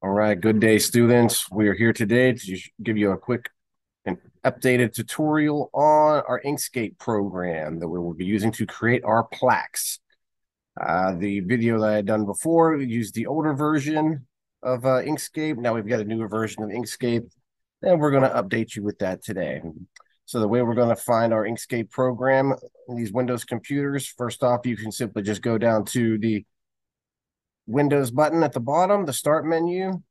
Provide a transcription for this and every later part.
All right, good day, students. We are here today to give you a quick and updated tutorial on our Inkscape program that we will be using to create our plaques. The video that I had done before, we used the older version of Inkscape. Now we've got a newer version of Inkscape, and we're going to update you with that today. So the way we're going to find our Inkscape program in these Windows computers, first off, you can simply just go down to the Windows button at the bottom, the Start menu,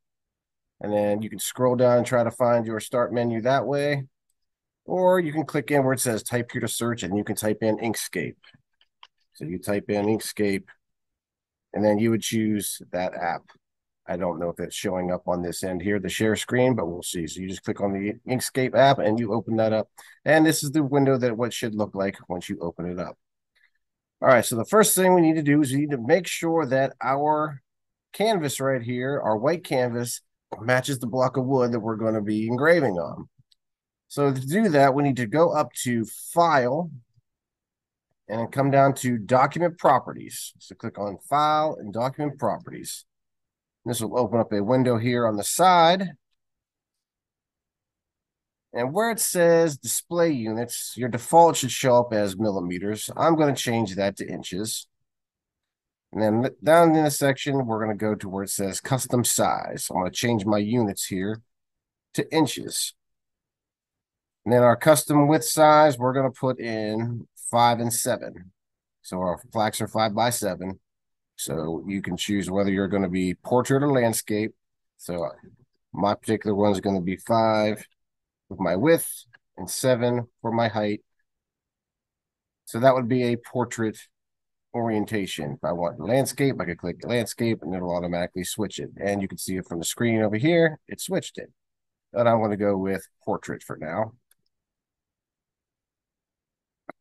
and then you can scroll down and try to find your Start menu that way. Or you can click in where it says type here to search, and you can type in Inkscape. So you type in Inkscape, and then you would choose that app. I don't know if it's showing up on this end here, the share screen, but we'll see. So you just click on the Inkscape app and you open that up. And this is the window that what should look like once you open it up. All right, so the first thing we need to do is we need to make sure that our canvas right here, our white canvas, matches the block of wood that we're going to be engraving on. So to do that, we need to go up to File and come down to Document Properties. So click on File and Document Properties. This will open up a window here on the side. And where it says Display Units, your default should show up as millimeters. I'm going to change that to inches. And then down in the section, we're going to go to where it says Custom Size. So I'm going to change my units here to inches. And then our custom width size, we're going to put in 5 and 7. So our plaques are 5 by 7. So you can choose whether you're going to be portrait or landscape. So my particular one is going to be 5 with my width and 7 for my height. So that would be a portrait orientation. If I want landscape, I could click landscape and it'll automatically switch it. And you can see it from the screen over here. It switched it. But I'm going to go with portrait for now.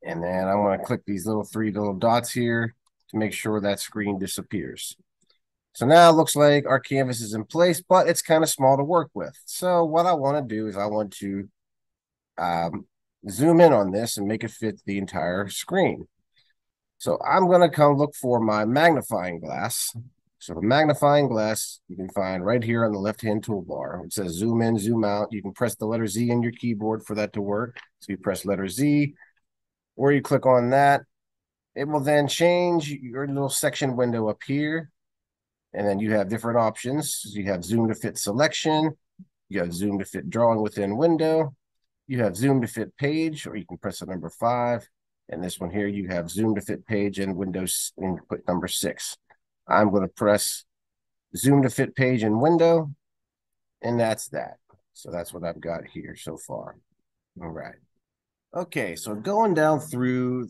And then I'm going to click these three little dots here to make sure that screen disappears. So now it looks like our canvas is in place, but it's kind of small to work with. So what I want to do is I want to zoom in on this and make it fit the entire screen. So I'm going to come look for my magnifying glass. So the magnifying glass you can find right here on the left-hand toolbar. It says zoom in, zoom out. You can press the letter Z in your keyboard for that to work. So you press letter Z, or you click on that. It will then change your little section window up here. And then you have different options. You have zoom to fit selection. You have zoom to fit drawing within window. You have zoom to fit page, or you can press the number 5. And this one here, you have zoom to fit page and Windows and put number 6. I'm going to press zoom to fit page and window, and that's that. So that's what I've got here so far. All right. Okay, so going down through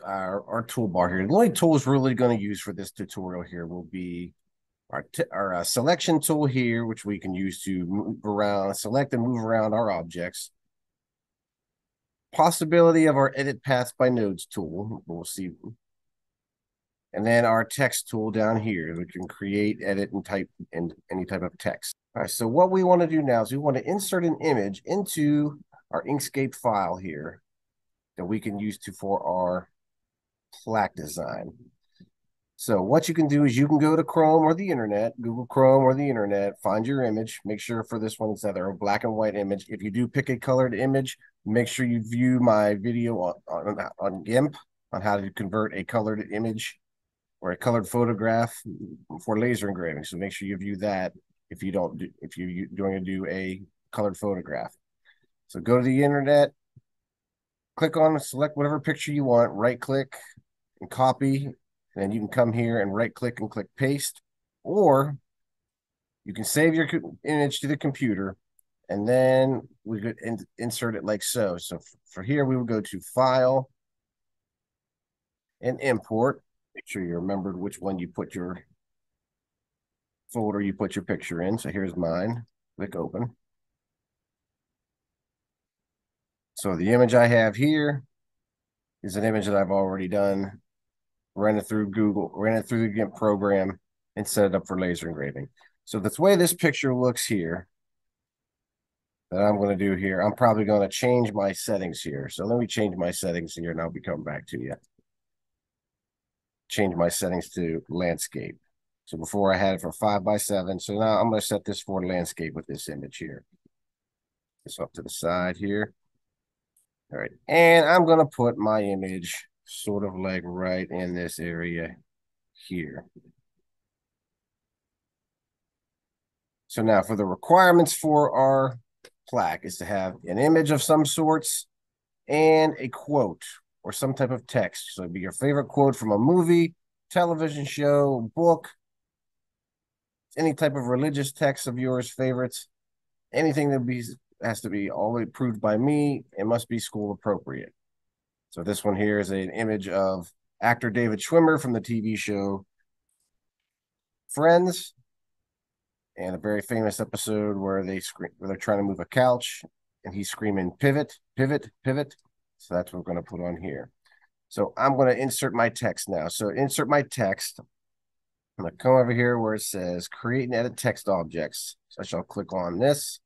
our toolbar here, the only tools we're really going to use for this tutorial here will be our selection tool here, which we can use to move around, select and move around our objects. Possibility of our edit paths by nodes tool, we'll see. And then our text tool down here, we can create, edit, and type in any type of text. All right, so what we want to do now is we want to insert an image into our Inkscape file here that we can use for our plaque design. So what you can do is you can go to Chrome or the internet, Google Chrome or the internet, find your image. Make sure for this one it's either a black and white image. If you do pick a colored image, make sure you view my video on GIMP on how to convert a colored image or a colored photograph for laser engraving. So make sure you view that if you're going to do a colored photograph. So go to the internet, click on, select whatever picture you want, right click and copy. Then you can come here and right click and click paste, or you can save your image to the computer and then we could insert it like so. So for here, we would go to File and Import. Make sure you remembered which one you put your folder you put your picture in. So here's mine. Click Open. So the image I have here is an image that I've already done, ran it through Google, ran it through the GIMP program, and set it up for laser engraving. So the way this picture looks here, that I'm going to do here, I'm probably going to change my settings here. So let me change my settings here, and I'll be coming back to you. Change my settings to landscape. So before I had it for 5x7. So now I'm going to set this for landscape with this image here. This off to the side here. All right. And I'm going to put my image sort of like right in this area here. So now for the requirements for our plaque is to have an image of some sorts and a quote or some type of text. So it'd be your favorite quote from a movie, television show, book, any type of religious text of yours, favorites, anything that has to be all approved by me. It must be school appropriate. So this one here is an image of actor David Schwimmer from the TV show Friends, and a very famous episode where they're trying to move a couch and he's screaming pivot, pivot, pivot. So that's what we're going to put on here. So I'm going to insert my text now. So insert my text. I'm going to come over here where it says create and edit text objects. So I shall click on this.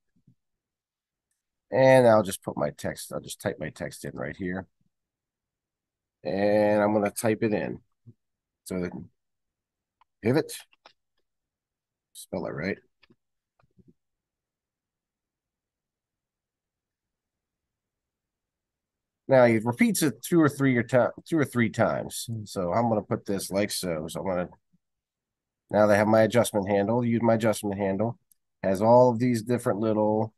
And I'll just put my text. I'll just type my text in right here. And I'm going to type it in. So pivot. Spell it right. Now he repeats it two or three times. So I'm going to put this like so. So I'm going to, now that I have my adjustment handle, use my adjustment handle. Has all of these different little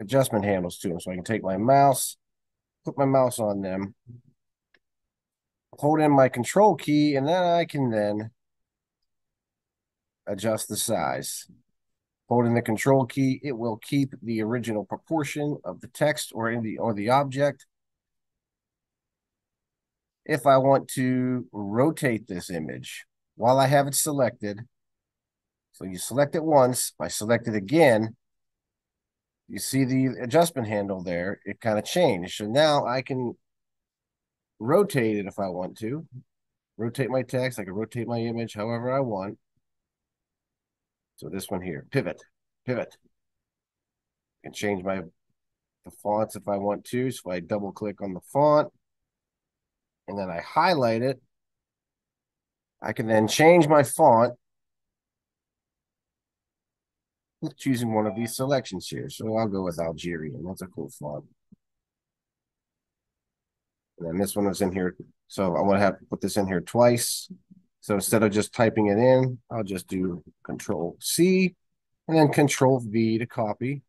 adjustment handles to them. So I can take my mouse, put my mouse on them, hold in my control key, and then I can then adjust the size. Holding the control key, it will keep the original proportion of the text or the object. If I want to rotate this image while I have it selected, so you select it once, I select it again, you see the adjustment handle there, it kind of changed. So now I can rotate it if I want to. Rotate my text, I can rotate my image however I want. So this one here, pivot, pivot. I can change the fonts if I want to. So I double click on the font and then I highlight it. I can then change my font with choosing one of these selections here. So I'll go with Algerian. That's a cool font. And then this one was in here. So I'm going to have to put this in here twice. So instead of just typing it in, I'll just do Control C and then Control V to copy.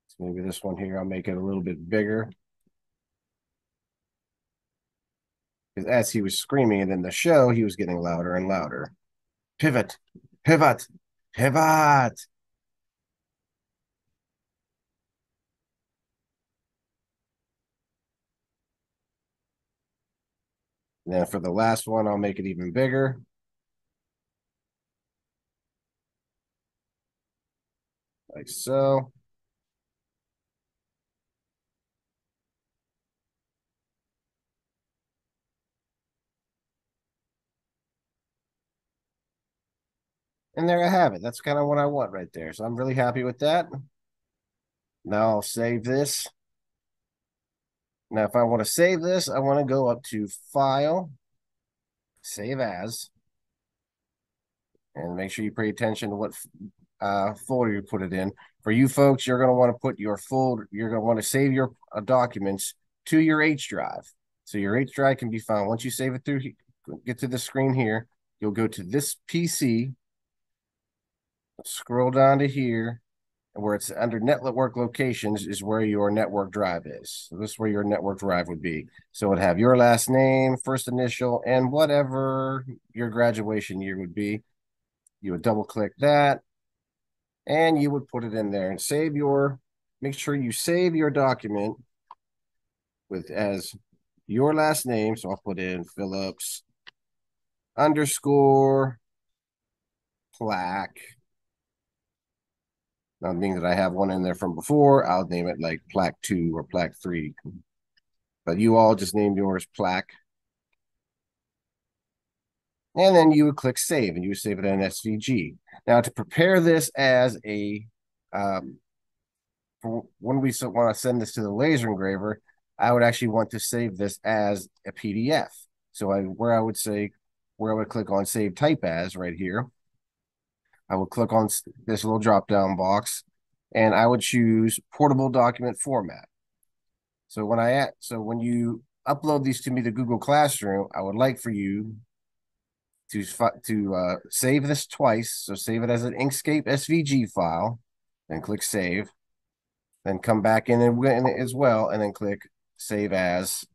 So maybe this one here, I'll make it a little bit bigger. Because as he was screaming it in the show, he was getting louder and louder. Pivot, pivot, pivot. And then for the last one, I'll make it even bigger. Like so. And there I have it. That's kind of what I want right there. So I'm really happy with that. Now I'll save this. Now, if I want to save this, I want to go up to File, Save As, and make sure you pay attention to what folder you put it in. For you folks, you're going to want to put your folder, you're going to want to save your documents to your H drive. So your H drive can be found. Once you save it through, get to the screen here, you'll go to this PC, scroll down to here, and where it's under network locations is where your network drive is. So this is where your network drive would be. So it would have your last name, first initial, and whatever your graduation year would be. You would double click that and you would put it in there and make sure you save your document with as your last name. So I'll put in Phillips _ Plaque. Now, being that I have one in there from before, I'll name it like Plaque 2 or Plaque 3. But you all just named yours Plaque. And then you would click Save, and you would save it in SVG. Now, to prepare this as a, when we want to send this to the laser engraver, I would actually want to save this as a PDF. So where I would click on Save Type As right here, I would click on this little drop-down box, and I would choose portable document format. So when you upload these to me to Google Classroom, I would like for you to save this twice. So save it as an Inkscape SVG file, then click save, then come back in and as well, and then click save as,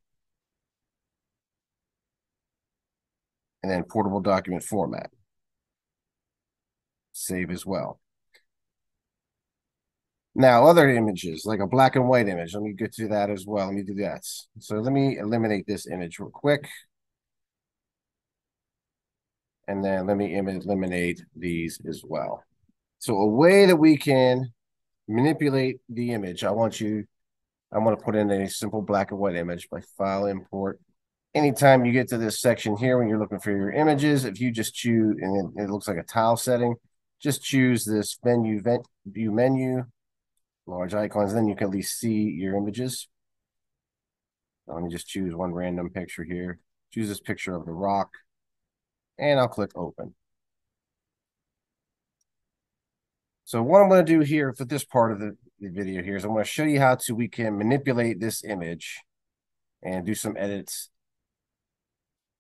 and then portable document format, save as well. Now, other images, like a black and white image, let me get to that as well. Let me do that. So let me eliminate this image real quick. And then let me eliminate these as well. So a way that we can manipulate the image, I want to put in a simple black and white image by file import. Anytime you get to this section here, when you're looking for your images, if you just choose, and it looks like a tile setting, just choose this view menu, large icons, then you can at least see your images. Let me just choose one random picture here. Choose this picture of the rock, and I'll click open. So what I'm going to do here for this part of the video here is I'm going to show you how we can manipulate this image and do some edits.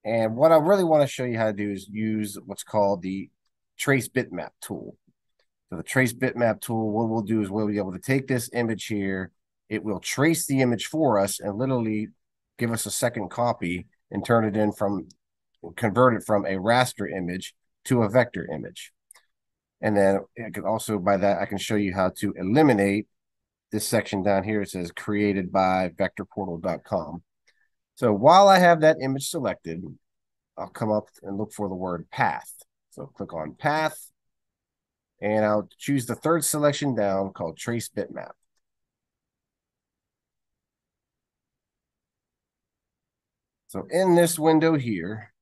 And what I really want to show you how to do is use what's called the trace bitmap tool. So the trace bitmap tool, what we'll do is we'll be able to take this image here. It will trace the image for us and literally give us a second copy and convert it from a raster image to a vector image. And then I can also, by that, I can show you how to eliminate this section down here. It says created by vectorportal.com. So while I have that image selected, I'll come up and look for the word path. So click on path, and I'll choose the third selection down called trace bitmap. So in this window here,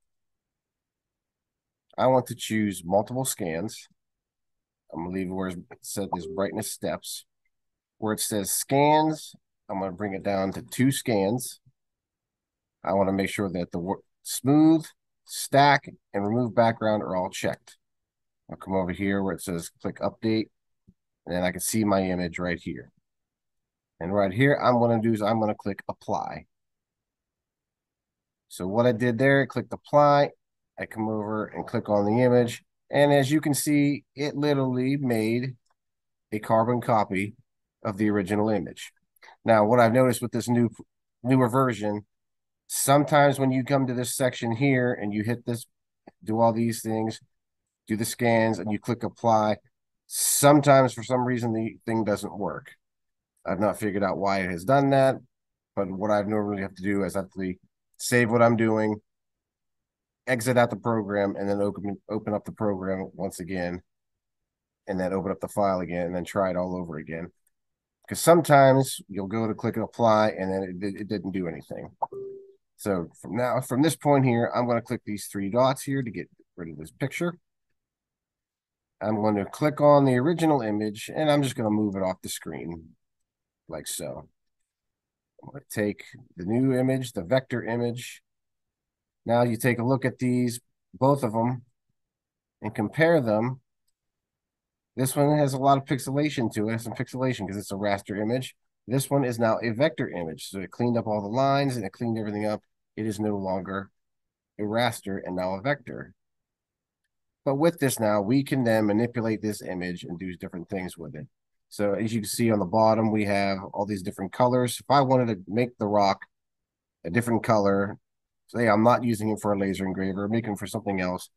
I want to choose multiple scans. I'm going to leave where it says brightness steps. Where it says scans, I'm going to bring it down to 2 scans. I want to make sure that the smooth, stack, and remove background are all checked. I'll come over here where it says click update, and then I can see my image right here. And right here, I'm going to do is I'm going to click apply. So what I did there, clicked apply. I come over and click on the image. And as you can see, it literally made a carbon copy of the original image. Now, what I've noticed with this newer version, sometimes when you come to this section here and you hit this, do all these things, do the scans, and you click apply, sometimes for some reason the thing doesn't work. I've not figured out why it has done that, but what I normally have to do is actually save what I'm doing, exit out the program, and then open up the program once again, and then open up the file again, and then try it all over again. Because sometimes you'll go to click and apply, and then it didn't do anything. So from this point here, I'm going to click these 3 dots here to get rid of this picture. I'm going to click on the original image, and I'm just going to move it off the screen like so. I'm going to take the new image, the vector image. Now you take a look at these, both of them, and compare them. This one has a lot of pixelation to it, some pixelation because it's a raster image. This one is now a vector image. So it cleaned up all the lines and it cleaned everything up. It is no longer a raster and now a vector. But with this now, we can then manipulate this image and do different things with it. So as you can see on the bottom, we have all these different colors. If I wanted to make the rock a different color, say I'm not using it for a laser engraver, I'm making it for something else,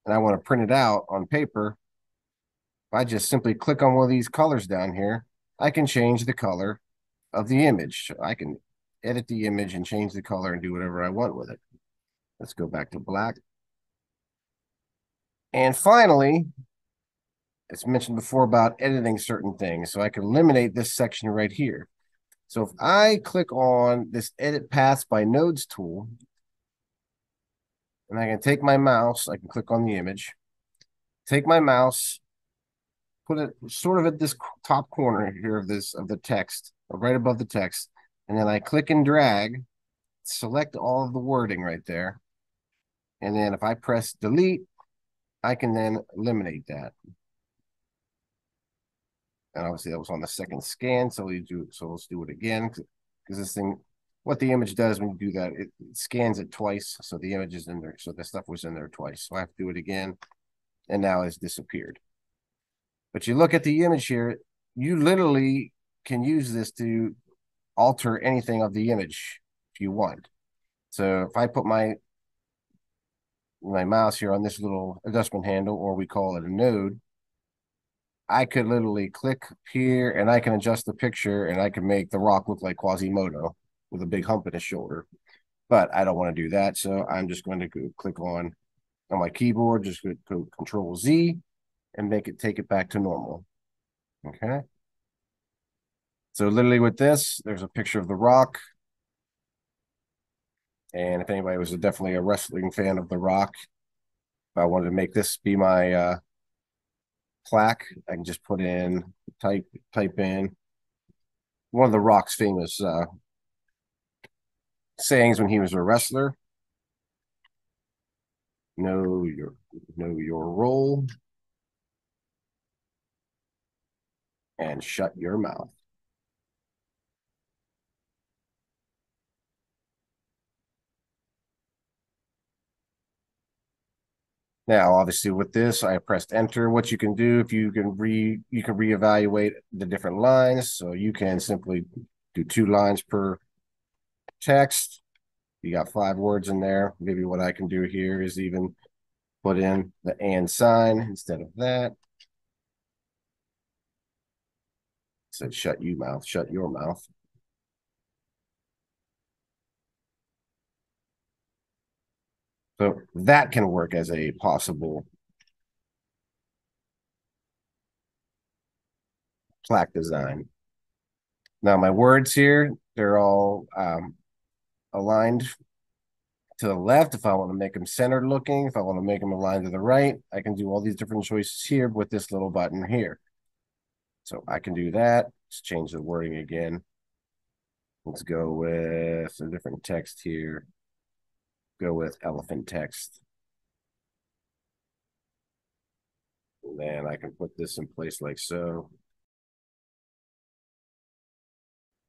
and I want to print it out on paper, if I just simply click on one of these colors down here, I can change the color of the image. So I can edit the image and change the color and do whatever I want with it. Let's go back to black. And finally, it's mentioned before about editing certain things. So I can eliminate this section right here. So if I click on this edit paths by nodes tool, and I can take my mouse, I can click on the image, take my mouse, put it sort of at this top corner here of the text, right above the text, and then I click and drag, select all of the wording right there. And then if I press delete, I can then eliminate that. And obviously that was on the second scan. So let's do it again, because this thing, what the image does when you do that, it scans it twice. So the image is in there. So the stuff was in there twice. So I have to do it again. And now it's disappeared. But you look at the image here, you literally can use this to alter anything of the image if you want. So if I put my mouse here on this little adjustment handle, or we call it a node, I could literally click here and I can adjust the picture and I can make the rock look like Quasimodo with a big hump in his shoulder. But I don't want to do that. So I'm just going to go click on my keyboard, just go Control Z and take it back to normal. Okay. So literally with this, there's a picture of the rock. And if anybody was definitely a wrestling fan of the rock, if I wanted to make this be my plaque, I can just put in, type in one of the Rock's famous sayings when he was a wrestler. Know your role and shut your mouth. Now, obviously, with this, I pressed enter. What you can do, if you can reevaluate the different lines. So you can simply do 2 lines per text. You got 5 words in there. Maybe what I can do here is even put in the and sign instead of that. It said shut your mouth. So that can work as a possible plaque design. Now my words here, they're all aligned to the left. If I want to make them centered looking, if I want to make them aligned to the right, I can do all these different choices here with this little button here. So I can do that. Let's change the wording again. Let's go with a different text here. Go with elephant text. And then I can put this in place like so.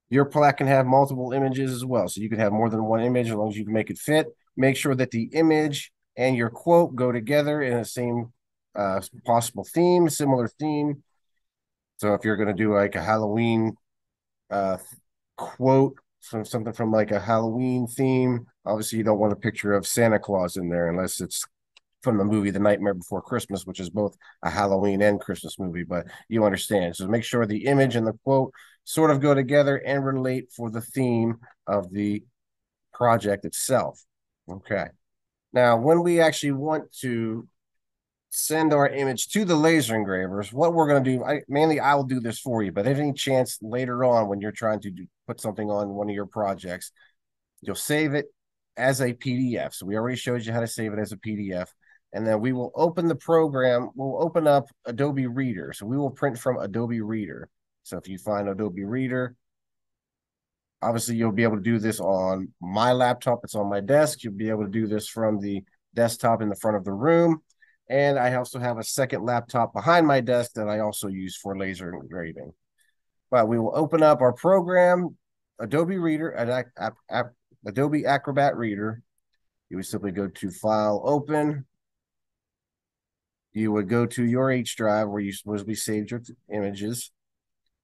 Your plaque can have multiple images as well. So you can have more than one image as long as you can make it fit. Make sure that the image and your quote go together in the same possible theme, similar theme. So if you're going to do like a Halloween quote from something from like a Halloween theme, obviously you don't want a picture of Santa Claus in there unless it's from the movie The Nightmare Before Christmas, which is both a Halloween and Christmas movie, but you understand. So make sure the image and the quote sort of go together and relate for the theme of the project itself. Okay. Now, when we actually want to send our image to the laser engravers, what we're going to do, I will do this for you, but if any chance later on when you're trying to put something on one of your projects, you'll save it as a PDF. So we already showed you how to save it as a PDF. And then we will open the program. We'll open up Adobe Reader. So we will print from Adobe Reader. So if you find Adobe Reader, obviously you'll be able to do this on my laptop. It's on my desk. You'll be able to do this from the desktop in the front of the room. And I also have a second laptop behind my desk that I also use for laser engraving. But we will open up our program, Adobe Reader, Adobe Acrobat Reader. You would simply go to File, Open. You would go to your H drive where you supposedly saved your images.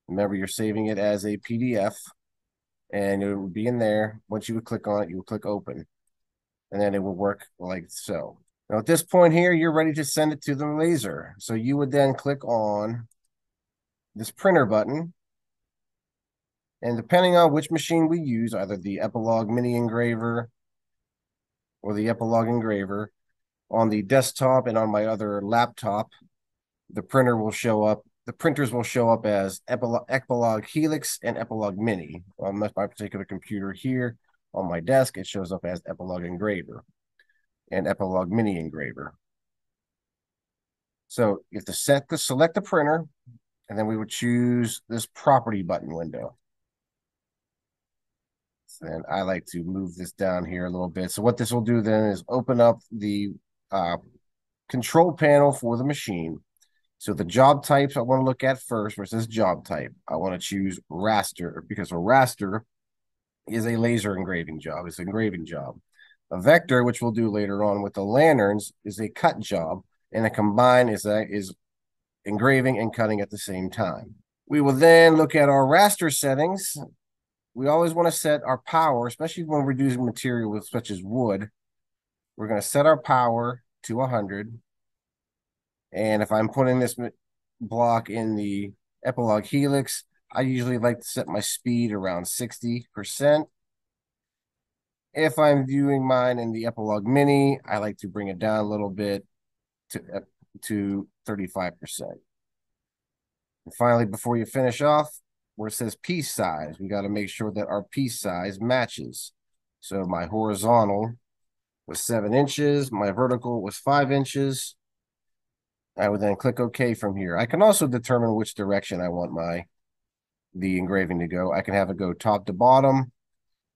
Remember, you're saving it as a PDF, and it would be in there. Once you would click on it, you would click Open, and then it would work like so. Now, at this point here, you're ready to send it to the laser. So you would then click on this printer button, and depending on which machine we use, either the Epilogue Mini Engraver or the Epilogue Engraver, on the desktop and on my other laptop, the printers will show up as Epilogue Helix and Epilogue Mini. On my particular computer here on my desk, it shows up as Epilogue Engraver and Epilogue Mini Engraver. So you have to select the printer, and then we would choose this property button window. And I like to move this down here a little bit. So what this will do then is open up the control panel for the machine. So the job types I want to look at first versus job type. I want to choose raster because a raster is a laser engraving job. It's an engraving job. A vector, which we'll do later on with the lanterns, is a cut job, and a combine is engraving and cutting at the same time. We will then look at our raster settings. We always want to set our power, especially when we're using material such as wood. We're going to set our power to 100. And if I'm putting this block in the epilogue helix, I usually like to set my speed around 60%. If I'm viewing mine in the epilogue mini, I like to bring it down a little bit to 35%. And finally, before you finish off, where it says piece size, we got to make sure that our piece size matches. So my horizontal was 7 inches, my vertical was 5 inches. I would then click OK from here. I can also determine which direction I want the engraving to go. I can have it go top to bottom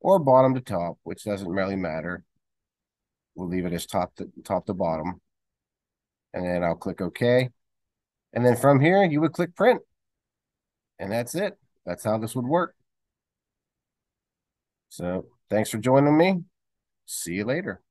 or bottom to top, which doesn't really matter. We'll leave it as top to bottom. And then I'll click OK. And then from here, you would click print. And that's it. That's how this would work. So thanks for joining me. See you later.